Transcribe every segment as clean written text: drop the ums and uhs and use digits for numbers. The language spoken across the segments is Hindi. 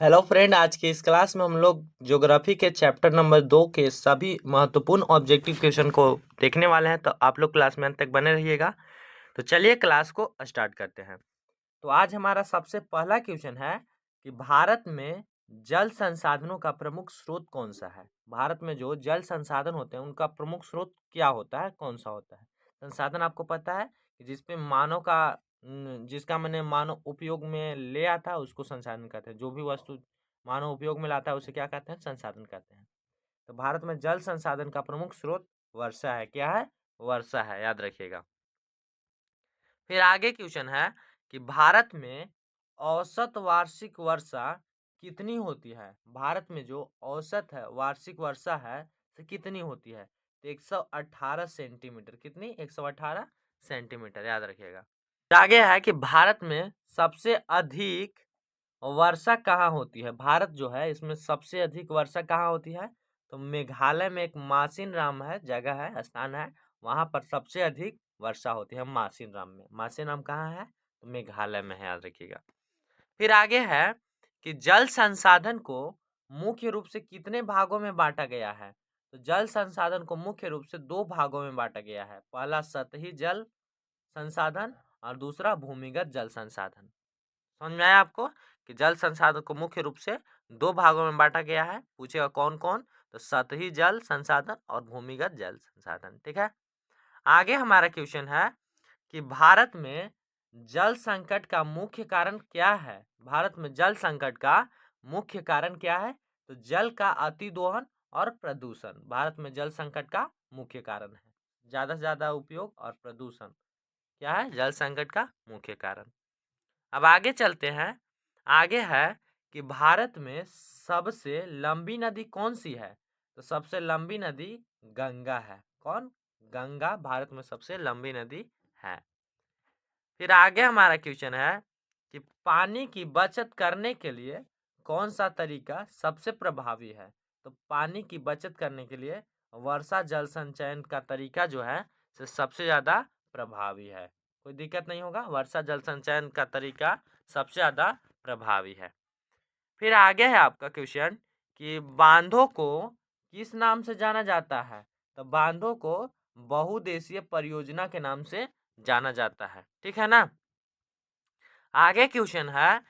हेलो फ्रेंड, आज की इस क्लास में हम लोग ज्योग्राफी के चैप्टर नंबर 2 के सभी महत्वपूर्ण ऑब्जेक्टिव क्वेश्चन को देखने वाले हैं। तो आप लोग क्लास में अंत तक बने रहिएगा। तो चलिए क्लास को स्टार्ट करते हैं। तो आज हमारा सबसे पहला क्वेश्चन है कि भारत में जल संसाधनों का प्रमुख स्रोत कौन सा है। भारत में जो जल संसाधन होते हैं उनका प्रमुख स्रोत क्या होता है, कौन सा होता है। संसाधन आपको पता है कि जिसपे मानव का जिसका मैंने मानव उपयोग में ले आता उसको संसाधन कहते हैं। जो भी वस्तु मानव उपयोग में लाता है उसे क्या कहते हैं, संसाधन कहते हैं। तो भारत में जल संसाधन का प्रमुख स्रोत वर्षा है। क्या है? वर्षा है, याद रखिएगा। फिर आगे क्वेश्चन है कि भारत में औसत वार्षिक वर्षा कितनी होती है। भारत में जो औसत है वार्षिक वर्षा है तो कितनी होती है? तो 118 सेंटीमीटर। कितनी? 118 सेंटीमीटर, याद रखिएगा। फिर आगे है कि भारत में सबसे अधिक वर्षा कहाँ होती है। भारत जो है इसमें सबसे अधिक वर्षा कहाँ होती है? तो मेघालय में एक मासिन राम है, जगह है, स्थान है, वहां पर सबसे अधिक वर्षा होती है मासिन राम में। मासिन राम कहाँ है? तो मेघालय में है, याद रखिएगा। फिर आगे है कि जल संसाधन को मुख्य रूप से कितने भागों में बांटा गया है। तो जल संसाधन को मुख्य रूप से 2 भागों में बांटा गया है। पहला सतही जल संसाधन और दूसरा भूमिगत जल संसाधन। समझ में आया आपको कि जल संसाधन को मुख्य रूप से 2 भागों में बांटा गया है। पूछेगा कौन कौन? तो सतही जल संसाधन और भूमिगत जल संसाधन। ठीक है। आगे हमारा क्वेश्चन है कि भारत में जल संकट का मुख्य कारण क्या है। भारत में जल संकट का मुख्य कारण क्या है? तो जल का अतिदोहन और प्रदूषण भारत में जल संकट का मुख्य कारण है। ज्यादा से ज्यादा उपयोग और प्रदूषण क्या है? जल संकट का मुख्य कारण। अब आगे चलते हैं। आगे है कि भारत में सबसे लंबी नदी कौन सी है। तो सबसे लंबी नदी गंगा है। कौन? गंगा भारत में सबसे लंबी नदी है। फिर आगे हमारा क्वेश्चन है कि पानी की बचत करने के लिए कौन सा तरीका सबसे प्रभावी है। तो पानी की बचत करने के लिए वर्षा जल संचयन का तरीका जो है सबसे ज्यादा प्रभावी है। कोई दिक्कत नहीं होगा, वर्षा जल संचयन का तरीका सबसे ज्यादा प्रभावी है। फिर आगे है आपका क्वेश्चन कि बांधों को किस नाम से जाना जाता है। तो बांधों को बहुउद्देशीय परियोजना के नाम से जाना जाता है। ठीक है ना। आगे क्वेश्चन है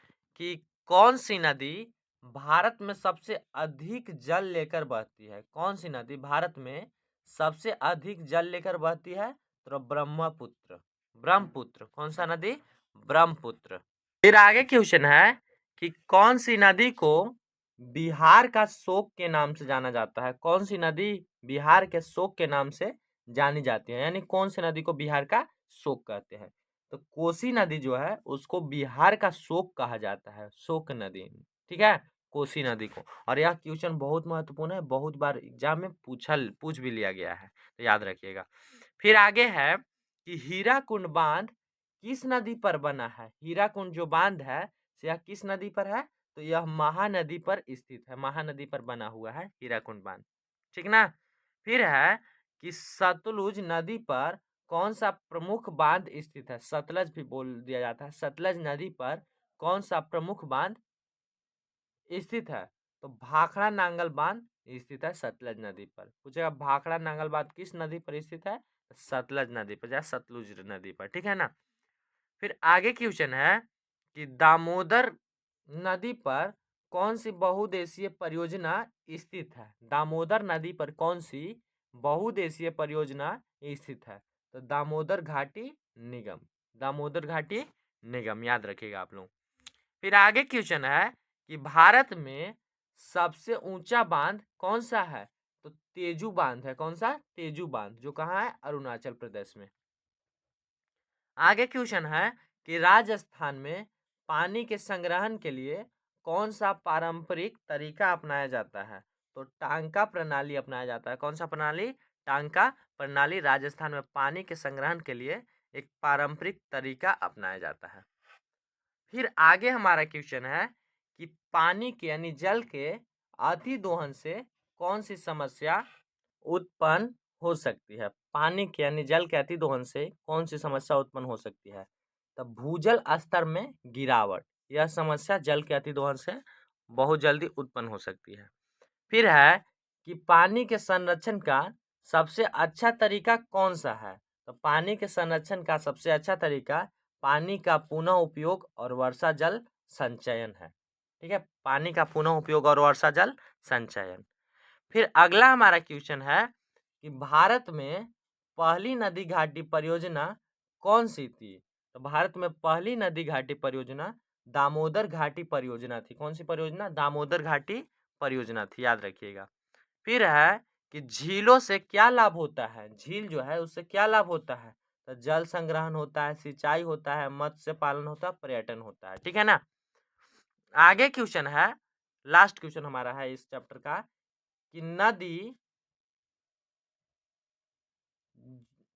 कि कौन सी नदी भारत में सबसे अधिक जल लेकर बहती है। कौन सी नदी भारत में सबसे अधिक जल लेकर बहती है? तो ब्रह्मपुत्र। ब्रह्मपुत्र। कौन सा नदी? ब्रह्मपुत्र। फिर आगे क्वेश्चन है कि कौन सी नदी को बिहार का शोक के नाम से जाना जाता है। कौन सी नदी बिहार के शोक के नाम से जानी जाती है, यानी कौन सी नदी को बिहार का शोक कहते हैं। तो कोसी नदी जो है उसको बिहार का शोक कहा जाता है, शोक नदी। ठीक है, कोसी नदी को। और यह क्वेश्चन बहुत महत्वपूर्ण है, बहुत बार एग्जाम में पूछ भी लिया गया है, तो याद रखिएगा। फिर आगे है कि हीराकुंड बांध किस नदी पर बना है। हीराकुंड जो बांध है यह किस नदी पर है? तो यह महानदी पर स्थित है। महानदी पर बना हुआ है हीराकुंड बांध। ठीक ना। फिर है कि सतलुज नदी पर कौन सा प्रमुख बांध स्थित है। सतलज भी बोल दिया जाता है। सतलज नदी पर कौन सा प्रमुख बांध स्थित है? तो भाखड़ा नांगल बांध स्थित है सतलज नदी पर। पूछेगा भाखड़ा नांगल बांध किस नदी पर स्थित है? सतलज नदी पर या सतलुज नदी पर। ठीक है ना। फिर आगे क्वेश्चन है कि दामोदर नदी पर कौन सी बहुउद्देशीय परियोजना स्थित है। दामोदर नदी पर कौन सी बहुउद्देशीय परियोजना स्थित है? तो दामोदर घाटी निगम। दामोदर घाटी निगम, याद रखिएगा आप लोग। फिर आगे क्वेश्चन है कि भारत में सबसे ऊंचा बांध कौन सा है। तो तेजू बांध है। कौन सा? तेजू बांध, जो कहाँ है? अरुणाचल प्रदेश में। आगे क्वेश्चन है कि राजस्थान में पानी के संग्रहण के लिए कौन सा पारंपरिक तरीका अपनाया जाता है। तो टांका प्रणाली अपनाया जाता है। कौन सा प्रणाली? टांका प्रणाली। राजस्थान में पानी के संग्रहण के लिए एक पारंपरिक तरीका अपनाया जाता है। फिर आगे हमारा क्वेश्चन है कि पानी के यानी जल के अति दोहन से कौन सी समस्या उत्पन्न हो सकती है। पानी के यानी जल के अति दोहन से कौन सी समस्या उत्पन्न हो सकती है? तब भूजल स्तर में गिरावट, यह समस्या जल के अति दोहन से बहुत जल्दी उत्पन्न हो सकती है। फिर है कि पानी के संरक्षण का सबसे अच्छा तरीका कौन सा है? तो पानी के संरक्षण का सबसे अच्छा तरीका पानी का पुनः उपयोग और वर्षा जल संचयन है। ठीक है, पानी का पुनः उपयोग और वर्षा जल संचयन। फिर अगला हमारा क्वेश्चन है कि भारत में पहली नदी घाटी परियोजना कौन सी थी? तो भारत में पहली नदी घाटी परियोजना दामोदर घाटी परियोजना थी। कौन सी परियोजना? दामोदर घाटी परियोजना थी, याद रखिएगा। फिर है कि झीलों से क्या लाभ होता है? झील जो है उससे क्या लाभ होता है? तो जल संग्रहण होता है, सिंचाई होता है, मत्स्य पालन होता है, पर्यटन होता है। ठीक है ना। आगे क्वेश्चन है, लास्ट क्वेश्चन हमारा है इस चैप्टर का कि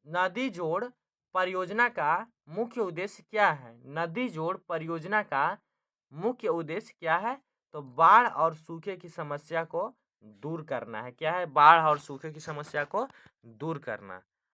नदी जोड़ परियोजना का मुख्य उद्देश्य क्या है? नदी जोड़ परियोजना का मुख्य उद्देश्य क्या है? तो बाढ़ और सूखे की समस्या को दूर करना है। क्या है? बाढ़ और सूखे की समस्या को दूर करना।